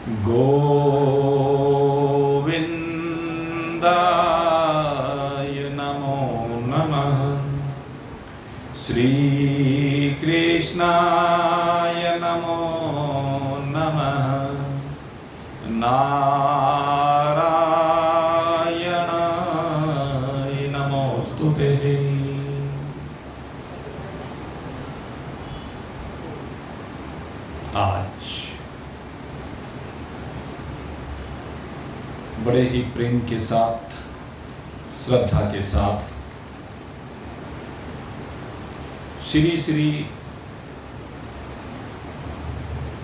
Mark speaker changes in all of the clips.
Speaker 1: गोविंदाय नमो नमः। श्री कृष्णाय नमो नमः। नारायणाय नमोस्तुते। आज बड़े ही प्रेम के साथ, श्रद्धा के साथ श्री श्री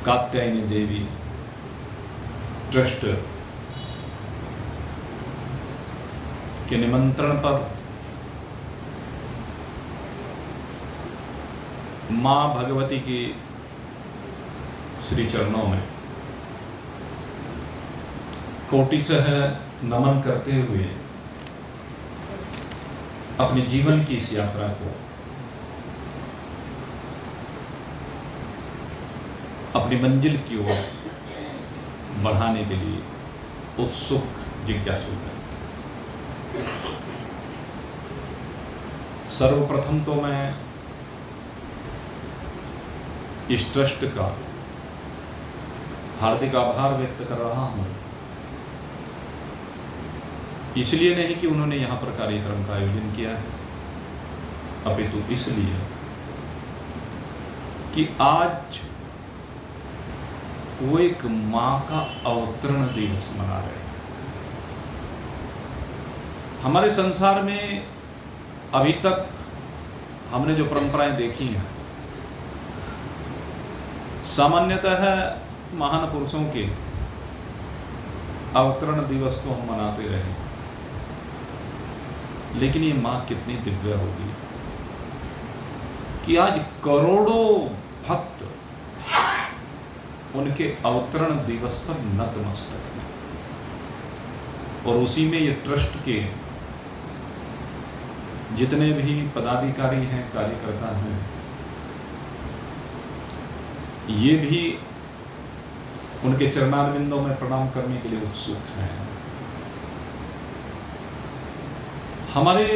Speaker 1: कात्यायनी देवी ट्रस्ट के निमंत्रण पर मां भगवती की श्री चरणों में कोटिशः नमन करते हुए अपने जीवन की इस यात्रा को अपनी मंजिल की ओर बढ़ाने के लिए उत्सुक जिज्ञासु है। सर्वप्रथम तो मैं इस ट्रस्ट का हार्दिक आभार व्यक्त कर रहा हूं, इसलिए नहीं कि उन्होंने यहां पर कार्यक्रम का आयोजन किया है, अपितु इसलिए कि आज वो एक मां का अवतरण दिवस मना रहे हैं। हमारे संसार में अभी तक हमने जो परंपराएं देखी हैं, सामान्यतः महान पुरुषों के अवतरण दिवस को हम मनाते रहे, लेकिन ये मां कितनी दिव्य होगी कि आज करोड़ों भक्त उनके अवतरण दिवस पर नतमस्तक हैं। और उसी में ये ट्रस्ट के जितने भी पदाधिकारी हैं, कार्यकर्ता हैं, ये भी उनके चरणारविंदों में प्रणाम करने के लिए उत्सुक हैं। हमारे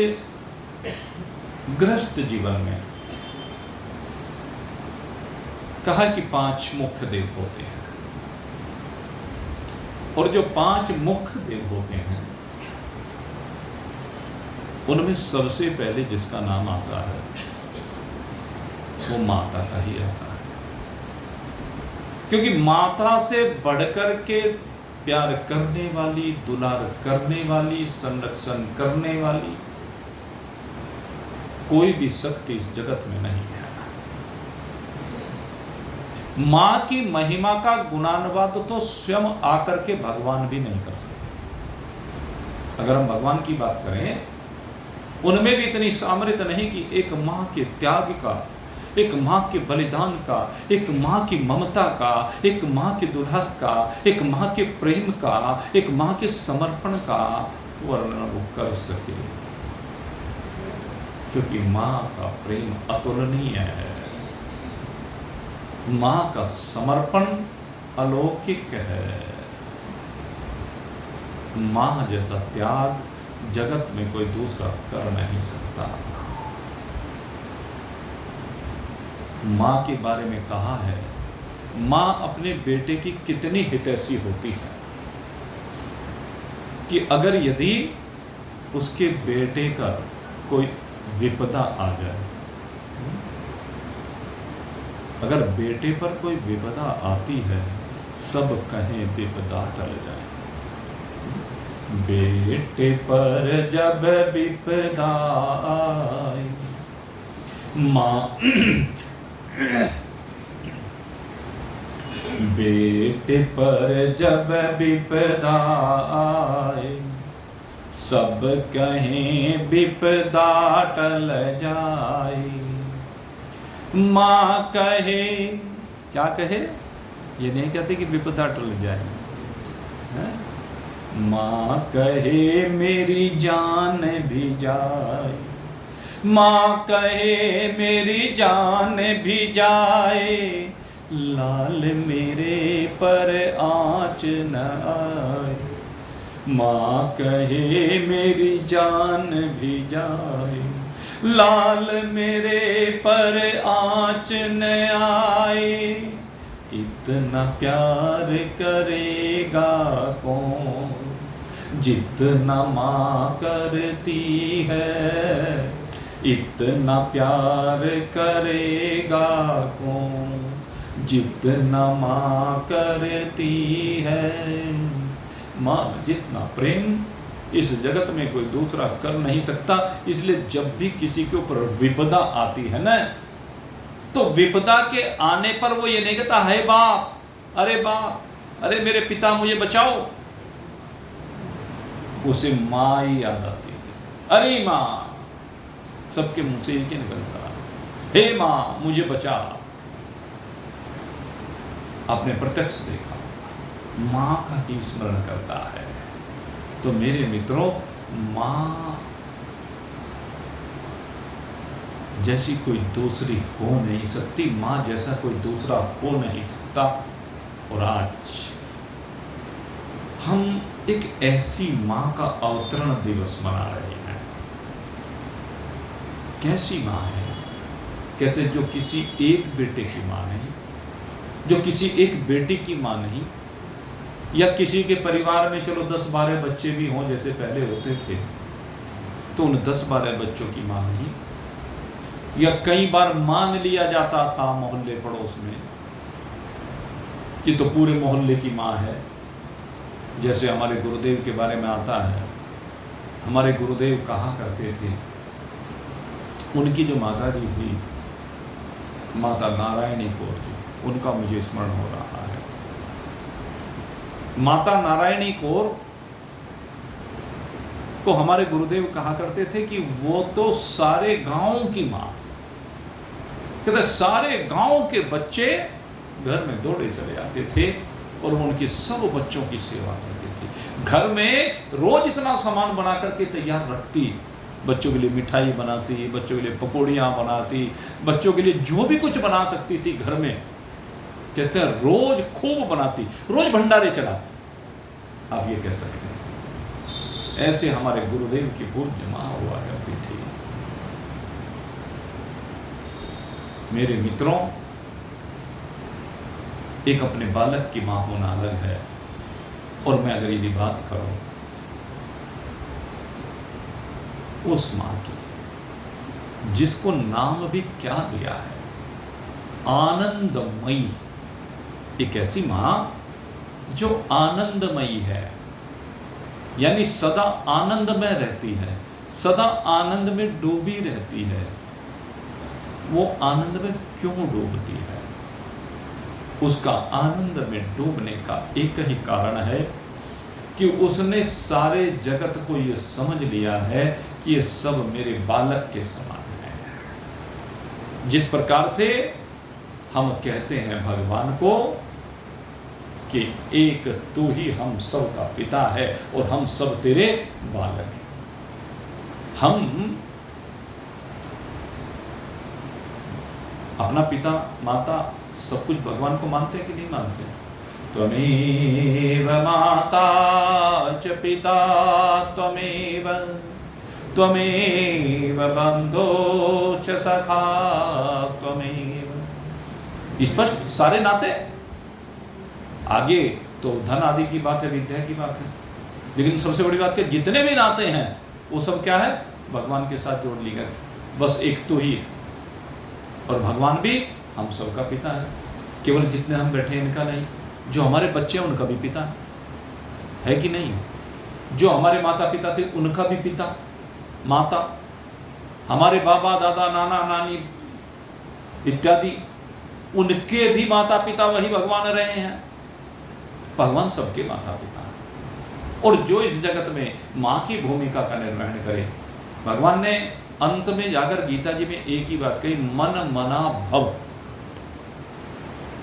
Speaker 1: गृहस्थ जीवन में कहा कि 5 मुख्य देव होते हैं, और जो 5 मुख्य देव होते हैं उनमें सबसे पहले जिसका नाम आता है वो माता का ही आता है, क्योंकि माता से बढ़कर के प्यार करने वाली, दुलार करने वाली, संरक्षण करने वाली कोई भी शक्ति इस जगत में नहीं है। मां की महिमा का गुणानुवाद तो स्वयं आकर के भगवान भी नहीं कर सकते। अगर हम भगवान की बात करें, उनमें भी इतनी सामर्थ्य नहीं कि एक मां के त्याग का, एक मां के बलिदान का, एक मां की ममता का, एक मां के दुलार का, एक मां के प्रेम का, एक मां के समर्पण का वर्णन वो कर सके, क्योंकि मां का प्रेम अतुलनीय है, मां का समर्पण अलौकिक है। मां जैसा त्याग जगत में कोई दूसरा कर नहीं सकता। मां के बारे में कहा है, मां अपने बेटे की कितनी हितैषी होती है कि अगर यदि उसके बेटे का कोई विपदा आ जाए, अगर बेटे पर कोई विपदा आती है, सब कहें विपदा टल जाए। बेटे पर जब विपदा आए, मां बेटे पर जब विपदा आए, सब कहें विपदा टल जाए। मां कहे, क्या कहे? ये नहीं कहते कि विपदा टल जाए। मां कहे मेरी जान भी जाए, मां कहे मेरी जान भी जाए, लाल मेरे पर आँच न आए, माँ कहे मेरी जान भी जाए। लाल मेरे पर आँच न आए, इतना प्यार करेगा कौन जितना माँ करती है। इतना प्यार करेगा कौन जितना माँ करती है। माँ जितना प्रेम इस जगत में कोई दूसरा कर नहीं सकता। इसलिए जब भी किसी के ऊपर विपदा आती है ना, तो विपदा के आने पर वो ये नहीं कहता है बाप, अरे मेरे पिता मुझे बचाओ। उसे माँ ही याद आती है। अरे माँ, सबके मुंह से एक ही निकलता, हे माँ मुझे बचा। आपने प्रत्यक्ष देखा, माँ का ही स्मरण करता है। तो मेरे मित्रों, माँ जैसी कोई दूसरी हो नहीं सकती, माँ जैसा कोई दूसरा हो नहीं सकता। और आज हम एक ऐसी माँ का अवतरण दिवस मना रहे हैं। कैसी माँ है? कहते जो किसी एक बेटे की माँ नहीं, जो किसी एक बेटी की माँ नहीं, या किसी के परिवार में चलो 10-12 बच्चे भी हों जैसे पहले होते थे, तो उन 10-12 बच्चों की माँ नहीं। या कई बार मान लिया जाता था मोहल्ले पड़ोस में कि तो पूरे मोहल्ले की माँ है। जैसे हमारे गुरुदेव के बारे में आता है, हमारे गुरुदेव कहा करते थे, उनकी जो माता जी थी, माता नारायणी कौर जी, उनका मुझे स्मरण हो रहा है। माता नारायणी कौर को हमारे गुरुदेव कहा करते थे कि वो तो सारे गांव की माँ थी। कहते सारे गांव के बच्चे घर में दौड़े चले आते थे और वो उनके सब बच्चों की सेवा करती थी। घर में रोज इतना सामान बना करके तैयार रखती, बच्चों के लिए मिठाई बनाती, बच्चों के लिए पकौड़ियाँ बनाती, बच्चों के लिए जो भी कुछ बना सकती थी घर में, कहते हैं रोज खूब बनाती, रोज भंडारे चलाती। आप ये कह सकते हैं ऐसे हमारे गुरुदेव की पूज्य माँ हुआ करती थी। मेरे मित्रों, एक अपने बालक की माँ होना अलग है, और मैं अगर यदि बात करूं उस माँ की जिसको नाम भी क्या दिया है, आनंदमयी। एक ऐसी माँ जो आनंदमयी है, यानी सदा आनंद में रहती है, सदा आनंद में डूबी रहती है। वो आनंद में क्यों डूबती है? उसका आनंद में डूबने का एक ही कारण है कि उसने सारे जगत को ये समझ लिया है कि ये सब मेरे बालक के समान है। जिस प्रकार से हम कहते हैं भगवान को कि एक तू ही हम सब का पिता है और हम सब तेरे बालक हैं। हम अपना पिता माता सब कुछ भगवान को मानते हैं कि नहीं मानते? त्वमेव माता च पिता त्वमेव, त्वमेव बंधो च सखा त्वमेव। स्पष्ट सारे नाते। आगे तो धन आदि की बात है, विद्या की बात है, लेकिन सबसे बड़ी बात है जितने भी नाते हैं वो सब क्या है? भगवान के साथ जोड़ लिए गए थे। बस एक तो ही है, और भगवान भी हम सबका पिता है। केवल जितने हम बैठे हैं इनका नहीं, जो हमारे बच्चे हैं उनका भी पिता है कि नहीं? जो हमारे माता पिता थे उनका भी पिता माता, हमारे बाबा दादा नाना नानी इत्यादि उनके भी माता पिता वही भगवान रहे हैं। भगवान सबके माता पिता हैं। और जो इस जगत में माँ की भूमिका का निर्वहन करे, भगवान ने अंत में जाकर गीता जी में एक ही बात कही, मन मना भव,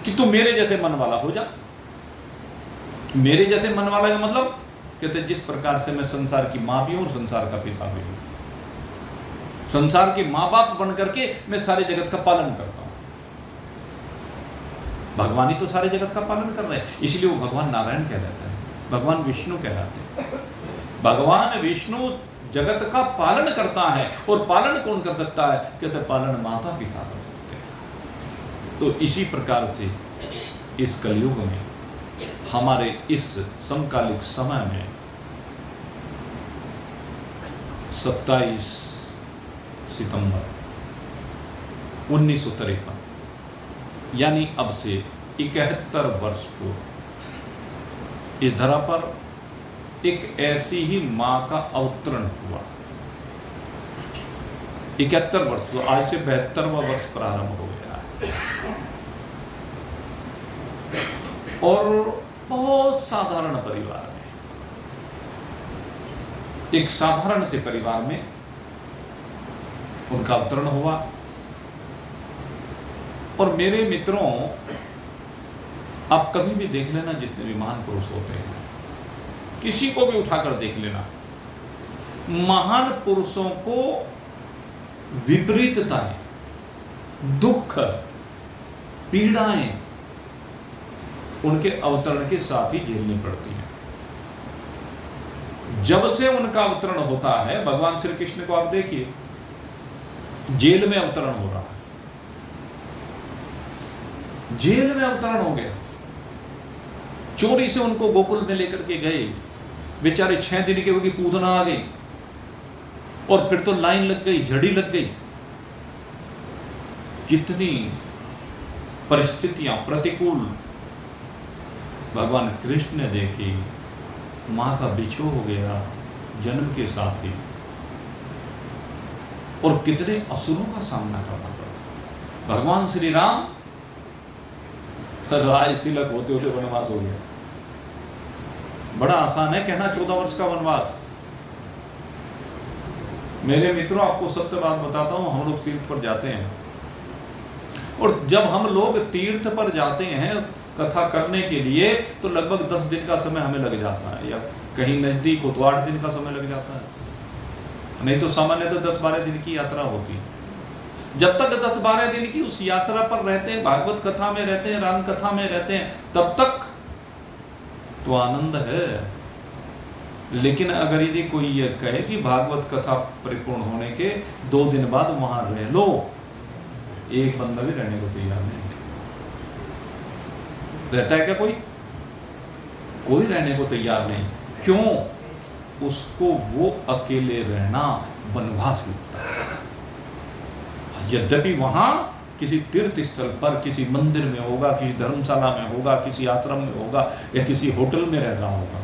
Speaker 1: कि तू मेरे जैसे मन वाला हो जा। मेरे जैसे मन वाला का मतलब कहते जिस प्रकार से मैं संसार की माँ भी हूं और संसार का पिता भी हूं, संसार के माँ बाप बन करके मैं सारे जगत का पालन करता हूं। भगवान ही तो सारे जगत का पालन कर रहे हैं, इसलिए वो भगवान नारायण कहलाता है, भगवान विष्णु कहलाते हैं। भगवान विष्णु जगत का पालन करता है, और पालन कौन कर सकता है? कहते पालन माता पिता कर सकते हैं। तो इसी प्रकार से इस कलयुग में, हमारे इस समकालिक समय में 27 सितंबर 1953, यानी अब से 71 वर्ष पूर्व इस धरा पर एक ऐसी ही मां का अवतरण हुआ। 71 वर्ष, तो आज से 72वां वर्ष प्रारंभ हो गया है। और बहुत साधारण परिवार में, एक साधारण से परिवार में उनका अवतरण हुआ। और मेरे मित्रों, आप कभी भी देख लेना, जितने भी महान पुरुष होते हैं, किसी को भी उठाकर देख लेना, महान पुरुषों को विपरीतताएं, दुख, पीड़ाएं उनके अवतरण के साथ ही झेलनी पड़ती हैं। जब से उनका अवतरण होता है, भगवान श्री कृष्ण को आप देखिए, जेल में अवतरण हो रहा है, जेल में अवतरण हो गया। चोरी से उनको गोकुल में लेकर के गए, बेचारे 6 दिन के होगी, पूतना आ गई, और फिर तो लाइन लग गई, झड़ी लग गई। कितनी परिस्थितियां प्रतिकूल भगवान कृष्ण ने देखी। मां का बिछो हो गया जन्म के साथ ही, और कितने असुरों का सामना करना पड़ा। भगवान श्री राम राज तिलक होते होते वनवास हो गया। बड़ा आसान है कहना 14 वर्ष का वनवास। मेरे मित्रों, आपको सत्य बात बताता हूं, हम लोग तीर्थ पर जाते हैं, और जब हम लोग तीर्थ पर जाते हैं कथा करने के लिए, तो लगभग 10 दिन का समय हमें लग जाता है, या कहीं नजदीक हो तो 8 दिन का समय लग जाता है, नहीं तो सामान्य तो 10-12 दिन की यात्रा होती है। जब तक 10-12 दिन की उस यात्रा पर रहते हैं, भागवत कथा में रहते हैं, राम कथा में रहते हैं, तब तक तो आनंद है। लेकिन अगर यदि कोई ये कहे कि भागवत कथा परिपूर्ण होने के 2 दिन बाद वहां रह लो, एक बंदा भी रहने को तैयार नहीं रहता है। क्या कोई रहने को तैयार नहीं। क्यों? उसको वो अकेले रहना वनवास लगता है। यद्यपि वहां किसी तीर्थ स्थल पर, किसी मंदिर में होगा, किसी धर्मशाला में होगा, किसी आश्रम में होगा, या किसी होटल में रह रहा होगा,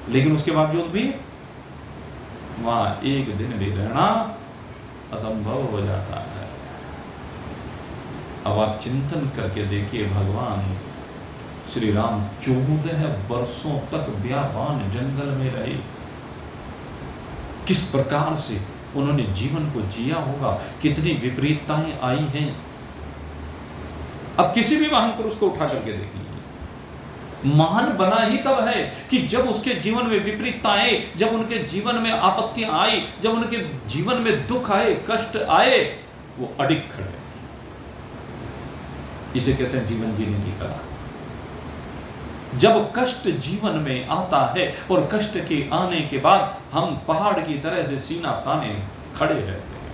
Speaker 1: लेकिन उसके बावजूद भी वहां एक दिन भी रहना असंभव हो जाता है। अब आप चिंतन करके देखिए, भगवान श्री राम 14 वर्षों तक ब्याबान जंगल में रहे। किस प्रकार से उन्होंने जीवन को जिया होगा, कितनी विपरीतताएं आई हैं। अब किसी भी महान पुरुष को उठा करके देखिए, महान बना ही तब है कि जब उसके जीवन में विपरीतताएं, जब उनके जीवन में आपत्तियां आई, जब उनके जीवन में दुख आए, कष्ट आए, वो अडिग खड़े। इसे कहते हैं जीवन जीने की कला। जब कष्ट जीवन में आता है, और कष्ट के आने के बाद हम पहाड़ की तरह से सीना ताने खड़े रहते हैं,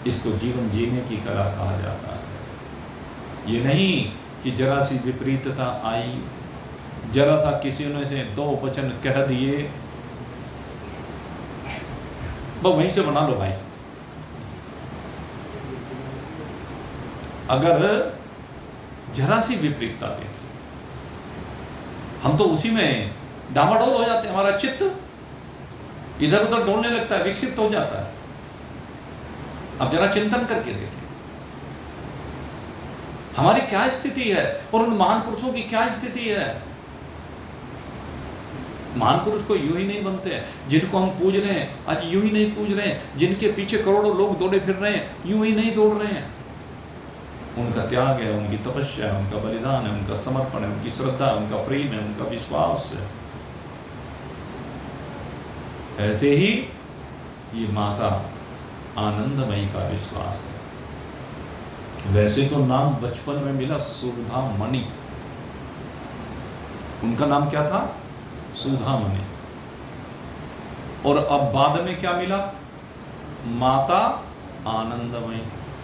Speaker 1: इसको जीवन जीने की कला कहा जाता है। ये नहीं कि जरा सी विपरीतता आई, जरा सा किसी ने से 2 वचन कह दिए, बस वहीं से बना लो भाई। अगर जरा सी विपरीतता देखी, हम तो उसी में डामाडोल हो जाते हैं, हमारा चित्त इधर उधर डोलने लगता है, विकसित हो जाता है। अब जरा चिंतन करके देखिए हमारी क्या स्थिति है, और उन महान पुरुषों की क्या स्थिति है। महान पुरुष को यूं ही नहीं बनते हैं, जिनको हम पूज रहे हैं आज यूं ही नहीं पूज रहे हैं, जिनके पीछे करोड़ों लोग दौड़े फिर रहे हैं यूं ही नहीं दौड़ रहे हैं। उनका त्याग है, उनकी तपस्या है, उनका बलिदान है, उनका समर्पण है, उनकी श्रद्धा है, उनका प्रेम है, उनका विश्वास है। ऐसे ही ये माता आनंदमयी का विश्वास है। वैसे तो नाम बचपन में मिला सुधामणि, उनका नाम क्या था? सुधामणि। और अब बाद में क्या मिला? माता आनंदमयी।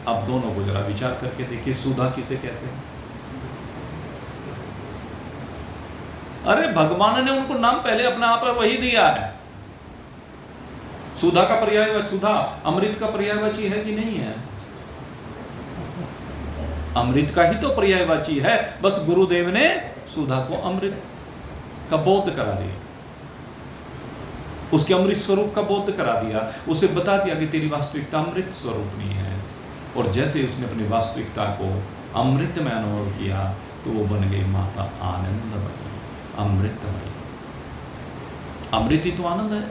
Speaker 1: अब दोनों को जरा विचार करके देखिए, सुधा किसे कहते हैं? अरे भगवान ने उनको नाम पहले अपने आप में वही दिया है। सुधा का पर्यायवाची, सुधा अमृत का पर्यायवाची है कि नहीं है? अमृत का ही तो पर्यायवाची है, बस गुरुदेव ने सुधा को अमृत का बोध करा दिया, उसके अमृत स्वरूप का बोध करा दिया, उसे बता दिया कि तेरी वास्तविकता अमृत स्वरूप नहीं है। और जैसे उसने अपनी वास्तविकता को अमृत में अनुभव किया तो वो बन गई माता आनंदमयी, अमृतमयी। अमृत ही तो आनंद है,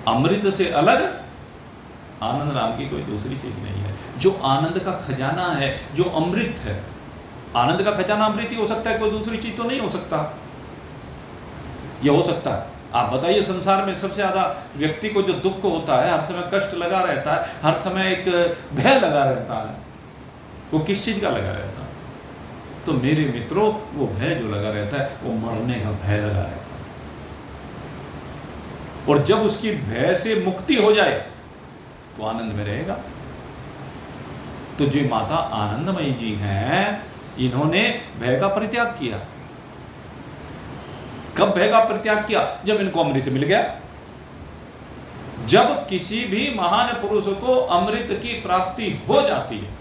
Speaker 1: अमृत से अलग आनंद नाम की कोई दूसरी चीज नहीं है। जो आनंद का खजाना है, जो अमृत है, आनंद का खजाना अमृत ही हो सकता है, कोई दूसरी चीज तो नहीं हो सकता। यह हो सकता है? आप बताइए, संसार में सबसे ज्यादा व्यक्ति को जो दुख होता है, हर समय कष्ट लगा रहता है, हर समय एक भय लगा रहता है, वो किस चीज का लगा रहता है? तो मेरे मित्रों, वो भय जो लगा रहता है वो मरने का भय लगा रहता है। और जब उसकी भय से मुक्ति हो जाए तो आनंद में रहेगा। तो जो माता आनंदमयी जी हैं, इन्होंने भय का परित्याग किया। कब भय का परित्याग किया? जब इनको अमृत मिल गया। जब किसी भी महान पुरुष को अमृत की प्राप्ति हो जाती है,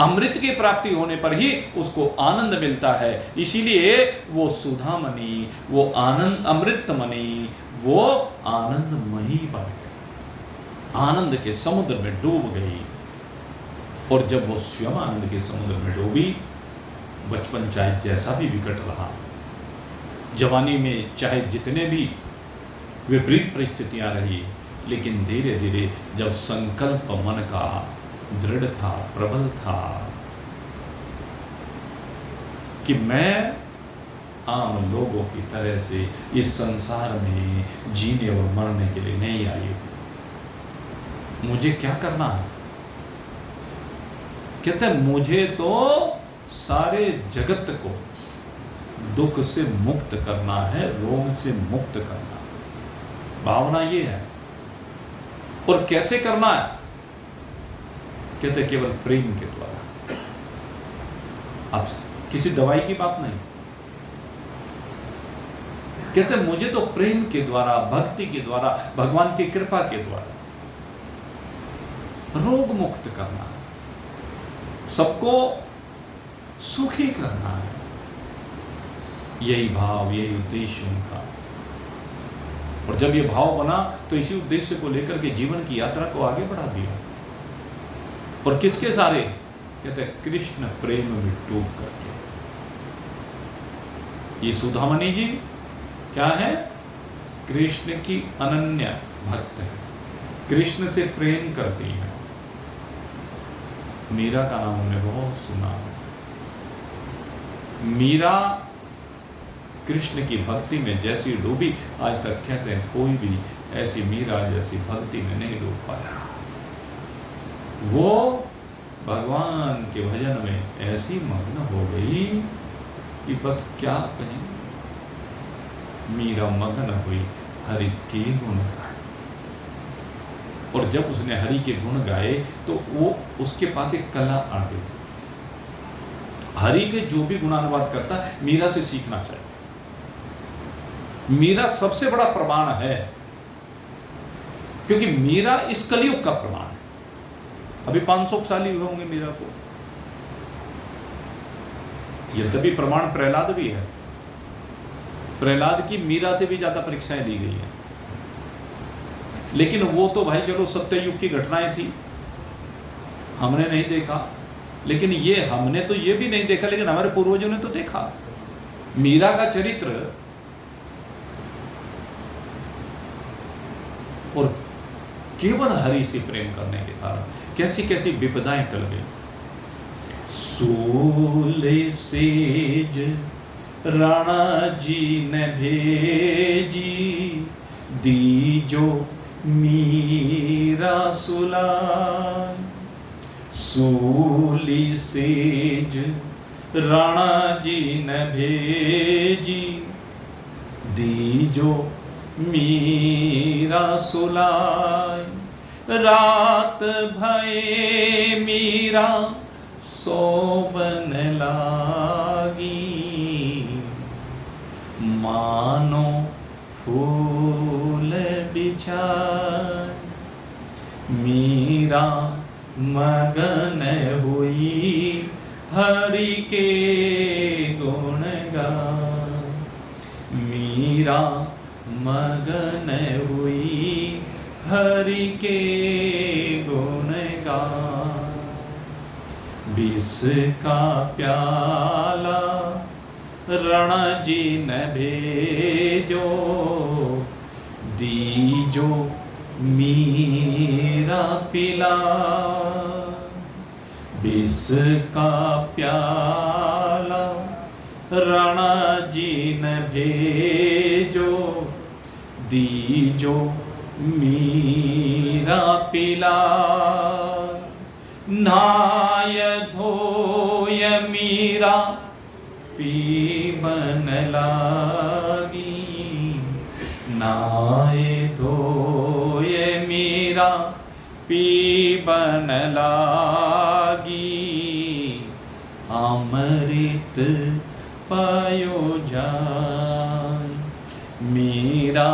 Speaker 1: अमृत की प्राप्ति होने पर ही उसको आनंद मिलता है। इसीलिए वो सुधामणि, वो आनंद अमृतमणि, वो आनंदमयी बन गई, आनंद के समुद्र में डूब गई। और जब वो स्वयं आनंद के समुद्र में डूबी, बचपन चाहे जैसा भी विकट रहा, जवानी में चाहे जितने भी विपरीत परिस्थितियां रही, लेकिन धीरे धीरे जब संकल्प मन का दृढ़ था, प्रबल था कि मैं आम लोगों की तरह से इस संसार में जीने और मरने के लिए नहीं आई हूं, मुझे क्या करना है? कहते हैं मुझे तो सारे जगत को दुख से मुक्त करना है, रोग से मुक्त करना है। भावना ये है। और कैसे करना है? कहते केवल प्रेम के द्वारा। अब किसी दवाई की बात नहीं, कहते मुझे तो प्रेम के द्वारा, भक्ति के द्वारा, भगवान की कृपा के द्वारा रोग मुक्त करना है, सबको सुखी करना है। यही भाव, यही उद्देश्य उनका। और जब ये भाव बना तो इसी उद्देश्य को लेकर के जीवन की यात्रा को आगे बढ़ा दिया। और किसके सारे? कहते कृष्ण प्रेम में डूब करके। ये सुधामणि जी क्या है? कृष्ण की अनन्य भक्त है, कृष्ण से प्रेम करती है। मीरा का नाम हमने बहुत सुना। मीरा कृष्ण की भक्ति में जैसी डूबी, आज तक कहते हैं कोई भी ऐसी मीरा जैसी भक्ति में नहीं डूब पाया। वो भगवान के भजन में ऐसी मग्न हो गई कि बस क्या कहें। मीरा मग्न हुई हरि के गुण गाए। और जब उसने हरि के गुण गाए तो वो उसके पास एक कला आ गई। हरि के जो भी गुणानुवाद करता है, मीरा से सीखना चाहिए। मीरा सबसे बड़ा प्रमाण है, क्योंकि मीरा इस कलयुग का प्रमाण है। अभी 500 साल ही हुए होंगे मीरा को। यद्यपि प्रमाण प्रहलाद भी है। प्रहलाद की मीरा से भी ज्यादा परीक्षाएं दी गई हैं, लेकिन वो तो भाई चलो सत्ययुग की घटनाएं थी, हमने नहीं देखा। लेकिन ये हमने तो ये भी नहीं देखा, लेकिन हमारे पूर्वजों ने तो देखा। मीरा का चरित्र और केवल हरि से प्रेम करने के कारण कैसी कैसी विपदाएं टल गई। सोले सेज राणा जी ने भेजी, दीजो मीरा सुलाय। सूली सेज राणा जी ने भेजी, दीजो मीरा सुलाई। रात भये मीरा सोबन लागी, मानो फूल बिछाए। मीरा मगन हुई हरि के गुण गाए। मीरा मगन हुई हरि के गुण गाए। विष का प्याला रण जी न भेजो, दीजो मीरा पिला। विष का प्याला रण जी न भेजो, दीजो मीरा पिला। नाय धोय मीरा पीबन लागी, नाय धोय मीरा पीबन लागी। अमृत पायो जाय। मीरा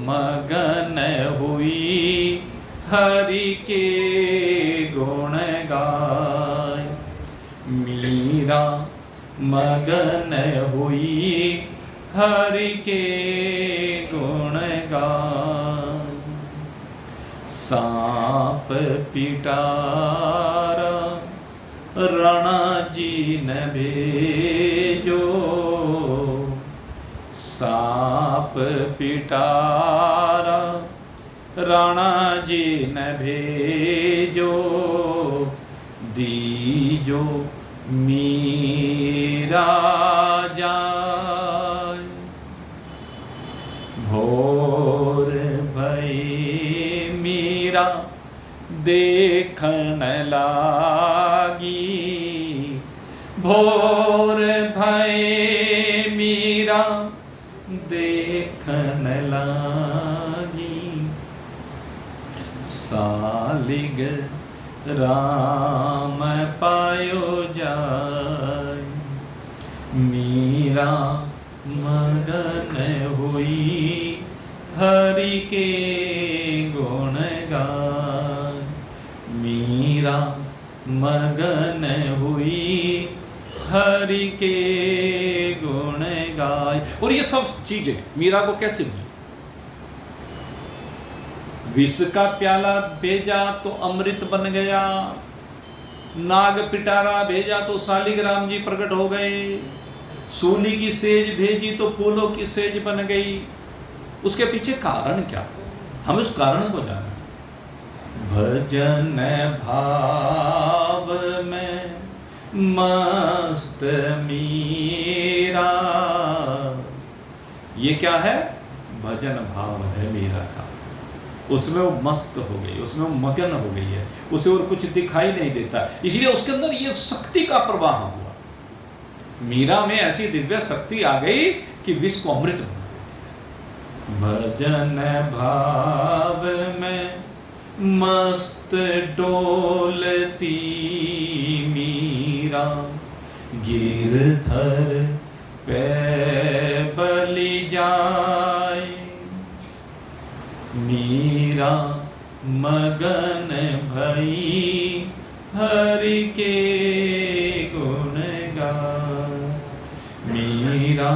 Speaker 1: मगन हुई हरि के गुण गाय। मीरा मगन हुई हरि के गुण गाय। सांप पिटारा रण जी न भेजो, सांप पिटारा राणा जी न भेजो, दीजो मीरा जाय। भोर भई मीरा देखन लागी, भोर भई मीरा देखन लागी। सालिग राम पायो जाय। मीरा मगन हुई हरि के गुण गाय। मीरा मगन हुई हरि के गुण गाय। और ये सब चीजें मीरा को कैसे मिली? विष का प्याला भेजा तो अमृत बन गया, नाग पिटारा भेजा तो शालिग्राम जी प्रकट हो गए, सूली की सेज भेजी तो फूलों की सेज बन गई। उसके पीछे कारण क्या? हम उस कारण को जाना। भजन भाव में मस्त मीरा। ये क्या है? भजन भाव है मीरा का। उसमें वो मस्त हो गई, उसमें वो मगन हो गई है, उसे और कुछ दिखाई नहीं देता, इसलिए उसके अंदर ये शक्ति का प्रवाह हुआ। मीरा में ऐसी दिव्य शक्ति आ गई कि विष को अमृत बना देती। भजन भाव में मस्त डोलती मीरा, गिरधर पे बलि जाए। मीरा मगन भई हरि के गुण गाय। मीरा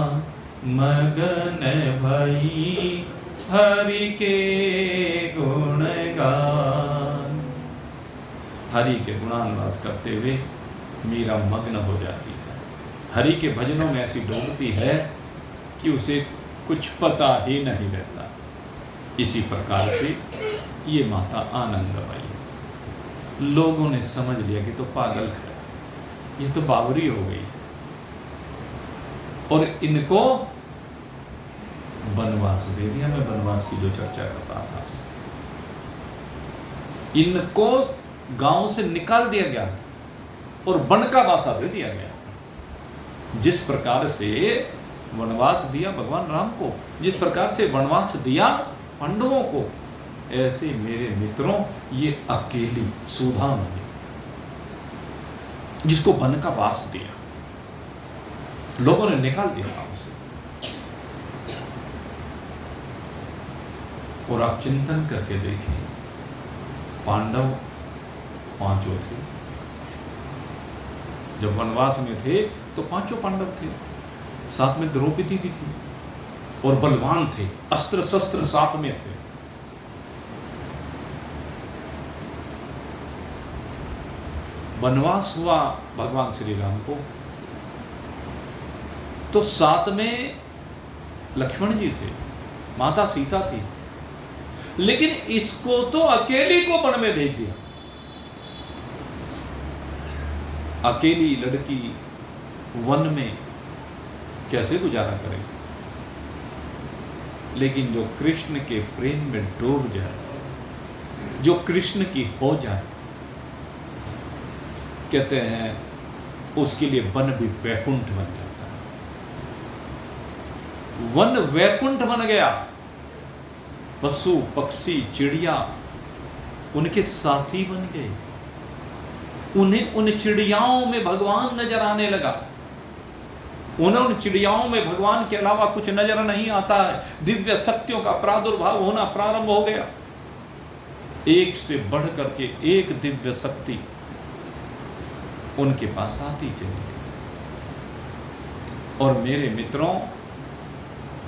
Speaker 1: मगन भई हरि के गुण गाय। हरि के गुणानुवाद करते हुए मीरा मग्न हो जाती है, हरि के भजनों में ऐसी डूबती है कि उसे कुछ पता ही नहीं रहता। इसी प्रकार से ये माता आनंदमयी, लोगों ने समझ लिया कि तो पागल है, ये तो बावरी हो गई, और इनको वनवास दे दिया। मैं वनवास की जो चर्चा करता था आपसे, इनको गांव से निकाल दिया गया और वन का वासा दे दिया गया। जिस प्रकार से वनवास दिया भगवान राम को, जिस प्रकार से वनवास दिया पांडवों को, ऐसे मेरे मित्रों ये अकेली सुधामणि जिसको वन का वास दिया, लोगों ने निकाल दिया गांव से। और आप चिंतन करके देखें, पांडव 5 थे। जब वनवास में थे तो 5 पांडव थे, साथ में द्रौपदी भी थी और बलवान थे, अस्त्र शस्त्र साथ में थे। वनवास हुआ भगवान श्री राम को, तो साथ में लक्ष्मण जी थे, माता सीता थी, लेकिन इसको तो अकेली को वन में भेज दिया। अकेली लड़की वन में कैसे गुजारा करे? लेकिन जो कृष्ण के प्रेम में डूब जाए, जो कृष्ण की हो जाए, कहते हैं उसके लिए वन भी वैकुंठ बन जाता है। वन वैकुंठ बन गया। पशु पक्षी चिड़िया उनके साथी बन गए। उन्हें उन चिड़ियाओं में भगवान नजर आने लगा। उन्हें उन चिड़ियाओं में भगवान के अलावा कुछ नजर नहीं आता है। दिव्य शक्तियों का प्रादुर्भाव होना प्रारंभ हो गया। एक से बढ़ करके एक दिव्य शक्ति उनके पास आती चली। और मेरे मित्रों,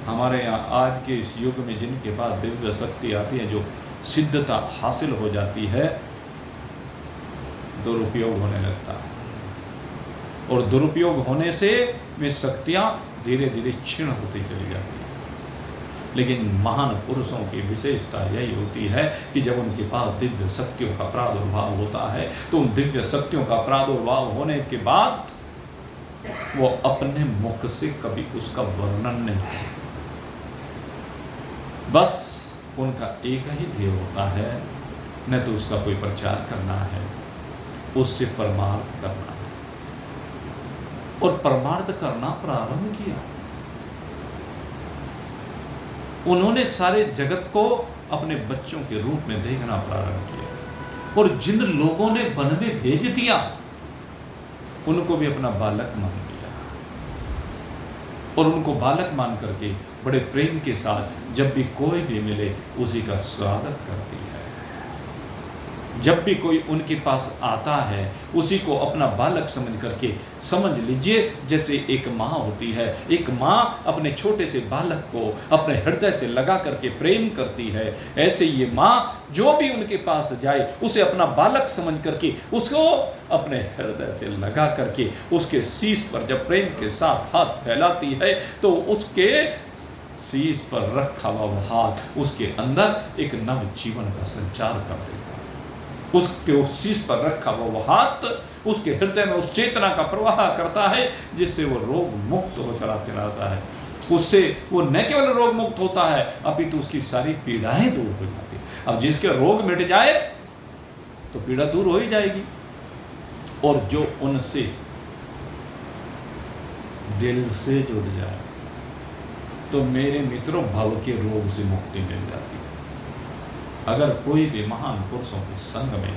Speaker 1: हमारे यहाँ आज के इस युग में जिनके पास दिव्य शक्ति आती है, जो सिद्धता हासिल हो जाती है, दुरुपयोग होने लगता है। और दुरुपयोग होने से वे शक्तियाँ धीरे धीरे क्षीण होती चली जाती हैं। लेकिन महान पुरुषों की विशेषता यही होती है कि जब उनके पास दिव्य शक्तियों का प्रादुर्भाव होता है, तो उन दिव्य शक्तियों का प्रादुर्भाव होने के बाद वो अपने मुख से कभी उसका वर्णन नहीं करते। बस उनका एक ही ध्येय होता है, न तो उसका कोई प्रचार करना है, उससे परमार्थ करना है। और परमार्थ करना प्रारंभ किया। उन्होंने सारे जगत को अपने बच्चों के रूप में देखना प्रारंभ किया। और जिन लोगों ने वन में भेज दिया, उनको भी अपना बालक मान लिया। और उनको बालक मान करके बड़े प्रेम के साथ जब भी कोई भी मिले उसी का स्वागत करती है। जब भी कोई उनके पास आता है, उसी को अपना बालक समझ करके, समझ लीजिए जैसे एक माँ होती है। एक माँ अपने छोटे से बालक को अपने हृदय से लगा करके प्रेम करती है, ऐसे ये माँ जो भी उनके पास जाए उसे अपना बालक समझ करके, उसको अपने हृदय से लगा करके, उसके शीश पर जब प्रेम के साथ हाथ फैलाती है, तो उसके शीश पर रखा हुआ हाथ उसके अंदर एक नव जीवन का संचार कर देता है। उसके उस शीश पर रखा हुआ हाथ उसके हृदय में उस चेतना का प्रवाह करता है, जिससे वो रोग मुक्त हो चला जाता है। उससे वो न केवल रोग मुक्त होता है, अपितु उसकी सारी पीड़ाएं दूर हो जाती है। अब जिसके रोग मिट जाए तो पीड़ा दूर हो ही जाएगी। और जो उनसे दिल से जुड़ जाए, तो मेरे मित्रों भव के रोग से मुक्ति मिल जाती है। अगर कोई भी महान पुरुषों के संग में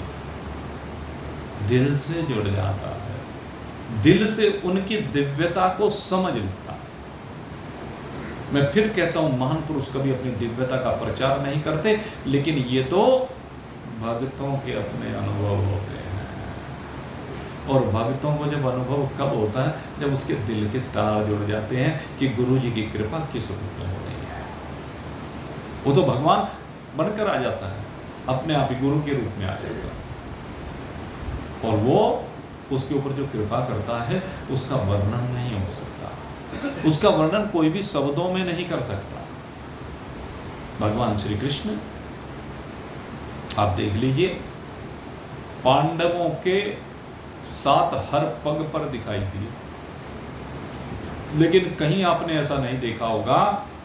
Speaker 1: दिल से जुड़ जाता है, दिल से उनकी दिव्यता को समझ लेता है। मैं फिर कहता हूं, महान पुरुष कभी अपनी दिव्यता का प्रचार नहीं करते, लेकिन ये तो भक्तों के अपने अनुभव होते हैं। और भक्तों को जब अनुभव कब होता है? जब उसके दिल के तार जुड़ जाते हैं कि गुरु जी की कृपा किस रूप में हो रही है। वो तो भगवान बनकर आ जाता है, अपने आप ही गुरु के रूप में आ जाता है। और वो उसके ऊपर जो कृपा करता है उसका वर्णन नहीं हो सकता। उसका वर्णन कोई भी शब्दों में नहीं कर सकता। भगवान श्री कृष्ण आप देख लीजिए, पांडवों के साथ हर पग पर दिखाई दिए, लेकिन कहीं आपने ऐसा नहीं देखा होगा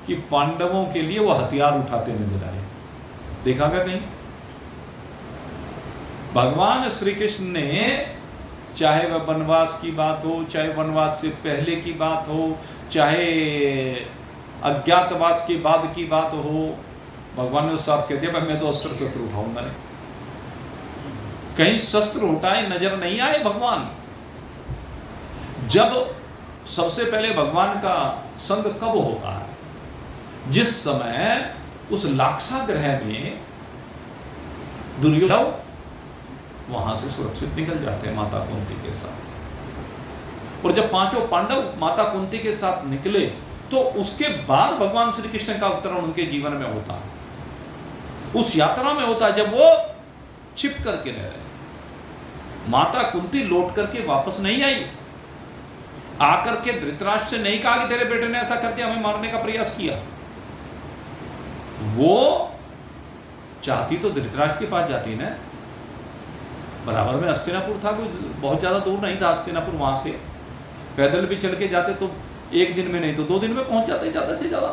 Speaker 1: कि पांडवों के लिए वो हथियार उठाते नजर आए। देखा क्या कहीं? भगवान श्री कृष्ण ने, चाहे वह वनवास की बात हो, चाहे वनवास से पहले की बात हो, चाहे अज्ञातवास के बाद की बात हो, भगवान ने साफ कह दिया, मैं तो अस्त्र शस्त्र उठाऊंगा नहीं। कहीं शस्त्र उठाए नजर नहीं आए भगवान। जब सबसे पहले भगवान का संग कब होता है? जिस समय उस लाक्षा ग्रह में दुर्योधन वहां से सुरक्षित निकल जाते हैं माता कुंती के साथ। और जब पांचों पांडव माता कुंती के साथ निकले तो उसके बाद भगवान श्री कृष्ण का अवतरण उनके जीवन में होता है। उस यात्रा में होता है जब वो छिप करके रह रहे। माता कुंती लौट करके वापस नहीं आई, आकर के धृतराष्ट्र से नहीं कहा कि तेरे बेटे ने ऐसा करके हमें मारने का प्रयास किया। वो चाहती तो धृतराष्ट्र के पास जाती ना, बराबर में हस्तिनापुर था, कोई बहुत ज्यादा दूर नहीं था हस्तिनापुर। वहां से पैदल भी चल के जाते तो एक दिन में नहीं तो 2 दिन में पहुंच जाते ज्यादा से ज्यादा।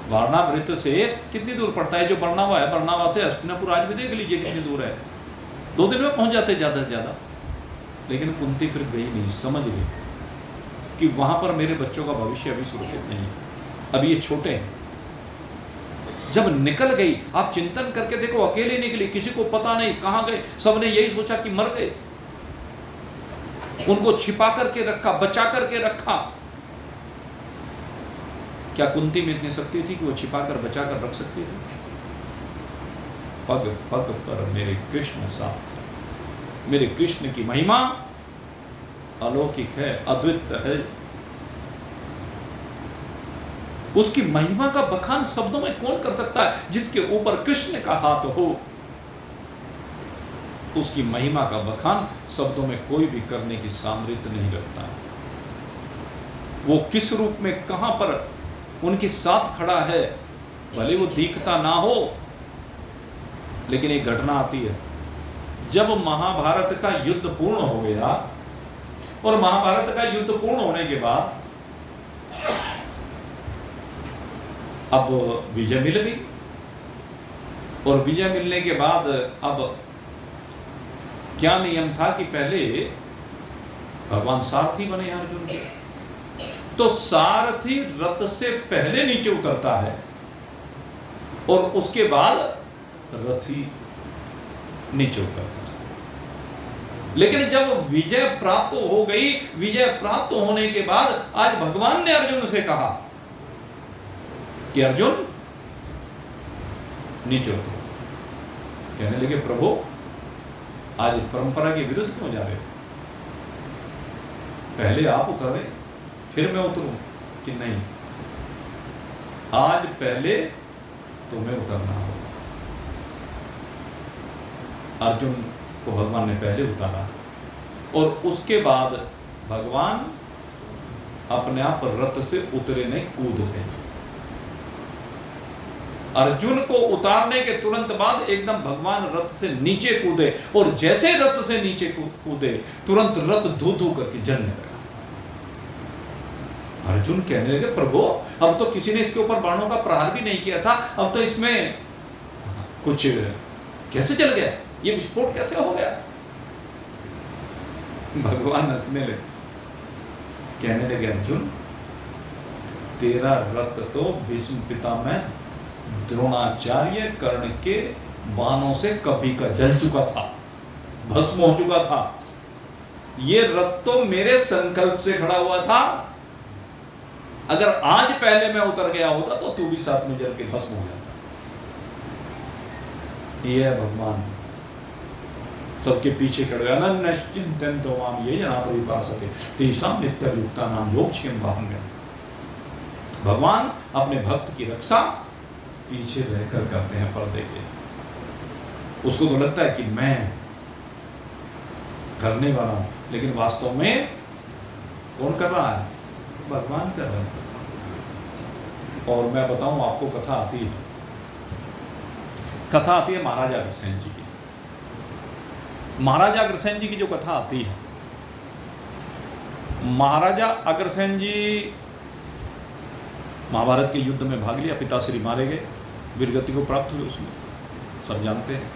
Speaker 1: वारणावृत से कितनी दूर पड़ता है? जो बरनावा है, बरनावा से हस्तिनापुर आज भी देख लीजिए कितनी दूर है, 2 दिन में पहुंच जाते ज्यादा से ज्यादा। लेकिन कुंती फिर गई नहीं, समझ गई कि वहां पर मेरे बच्चों का भविष्य अभी सुरक्षित नहीं है, अभी ये छोटे हैं। जब निकल गई, आप चिंतन करके देखो, अकेले निकली, किसी को पता नहीं कहां गए, सबने यही सोचा कि मर गए। उनको छिपा करके रखा, बचा करके रखा। क्या कुंती में इतनी शक्ति थी कि वो छिपा कर बचा कर रख सकती थी? पग पग पर मेरे कृष्ण साथ। मेरे कृष्ण की महिमा अलौकिक है, अद्वितीय है। उसकी महिमा का बखान शब्दों में कौन कर सकता है? जिसके ऊपर कृष्ण का हाथ हो, उसकी महिमा का बखान शब्दों में कोई भी करने की सामर्थ्य नहीं रखता। वो किस रूप में कहां पर उनके साथ खड़ा है, भले वो दिखता ना हो, लेकिन एक घटना आती है जब महाभारत का युद्ध पूर्ण हो गया। और महाभारत का युद्ध पूर्ण होने के बाद अब विजय मिल गई। और विजय मिलने के बाद अब क्या नियम था कि पहले भगवान सारथी बने अर्जुन के, तो सारथी रथ से पहले नीचे उतरता है और उसके बाद रथी नीचे उतरता है। लेकिन जब विजय प्राप्त हो गई, विजय प्राप्त होने के बाद आज भगवान ने अर्जुन से कहा कि अर्जुन नीचे उतरो। कहने लगे प्रभु आज परंपरा के विरुद्ध क्यों जा रहे हो? पहले आप उतरे फिर मैं उतरूं कि नहीं? आज पहले तुम्हें उतरना होगा। अर्जुन को भगवान ने पहले उतारा और उसके बाद भगवान अपने आप रथ से उतरे नहीं, कूद गए। अर्जुन को उतारने के तुरंत बाद एकदम भगवान रथ से नीचे कूदे और जैसे रथ से नीचे कूदे तुरंत रथ धू धू करके जलने लगा। अर्जुन कहने लगे प्रभु अब तो किसी ने इसके ऊपर बाणों का प्रहार भी नहीं किया था, अब तो इसमें कुछ कैसे जल गया, ये विस्फोट कैसे हो गया? भगवान हंसने लगे, कहने लगे अर्जुन तेरा रथ तो भीष्म पितामह द्रोणाचार्य कर्ण के बाणों से कभी का जल चुका था, भस्म हो चुका था। ये रथ तो मेरे संकल्प से खड़ा हुआ था। अगर आज पहले मैं उतर गया होता तो तू भी साथ में जल के भस्म हो जाता। ये है भगवान, सबके पीछे खड़े अनन्यश्चिंतन्तो माम ये जना परिपासते तेषां नित्ययुक्तानां योगक्षेम भांगम्। भगवान अपने भक्त की रक्षा पीछे रहकर करते हैं, पर्दे के। उसको तो लगता है कि मैं करने वाला हूं, लेकिन वास्तव में कौन कर रहा है? भगवान कर रहा है। और मैं बताऊं आपको, कथा आती है, कथा आती है महाराजा अग्रसेन जी की। महाराजा अग्रसेन जी की जो कथा आती है, महाराजा अग्रसेन जी महाभारत के युद्ध में भाग लिया, पिताश्री मारे गए, वीरगति को प्राप्त हुए, उसमें सब जानते हैं।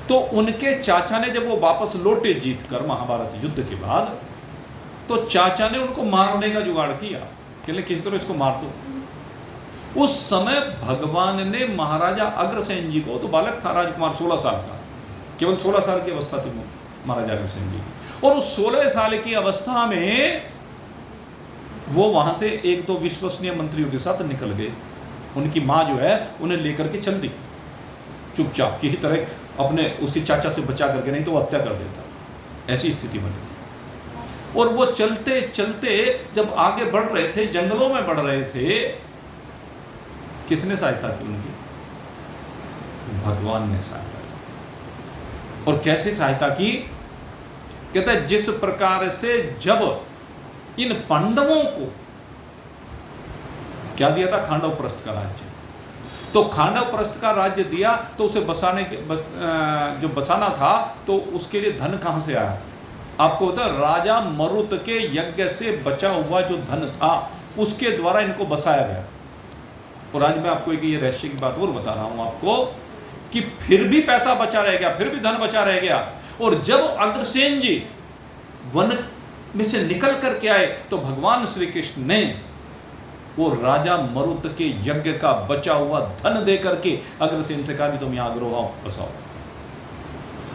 Speaker 1: तो उनके चाचा ने जब वो वापस लौटे जीत कर महाभारत युद्ध के बाद, तो चाचा ने उनको मारने का जुगाड़ किया कि किस तरह इसको मार दो। उस समय भगवान ने महाराजा अग्रसेन जी को, तो बालक था राजकुमार 16 साल का, केवल 16 साल की अवस्था थी महाराजा अग्रसेन जी की, और उस 16 साल की अवस्था में वो वहां से एक दो विश्वसनीय मंत्रियों के साथ निकल गए। उनकी माँ जो है उन्हें लेकर के चल दी चुपचाप, की तरह अपने उसके चाचा से बचा करके, नहीं तो वो हत्या कर देता। ऐसी स्थिति बनी थी। और वो चलते चलते जब आगे बढ़ रहे थे, जंगलों में बढ़ रहे थे, किसने सहायता की उनकी? भगवान ने सहायता की। और कैसे सहायता की? कहता है जिस प्रकार से जब इन पांडवों को क्या दिया था? खांडव प्रस्थ का राज्य। तो खांडव प्रस्थ का राज्य दिया तो उसे बसाने के जो बसाना था, तो उसके लिए धन कहां से आया? आपको होता है राजा मरुत के यज्ञ से बचा हुआ जो धन था, उसके द्वारा इनको बसाया गया। और आज मैं आपको एक ये रहस्य की बात और बता रहा हूं आपको, कि फिर भी पैसा बचा रह गया, फिर भी धन बचा रह गया। और जब अग्रसेन जी वन में से निकल करके आए, तो भगवान श्री कृष्ण ने वो राजा मरुत के यज्ञ का बचा हुआ धन दे करके अग्रसेन से कहा कि तुम यहां अग्रोहा बसाओ।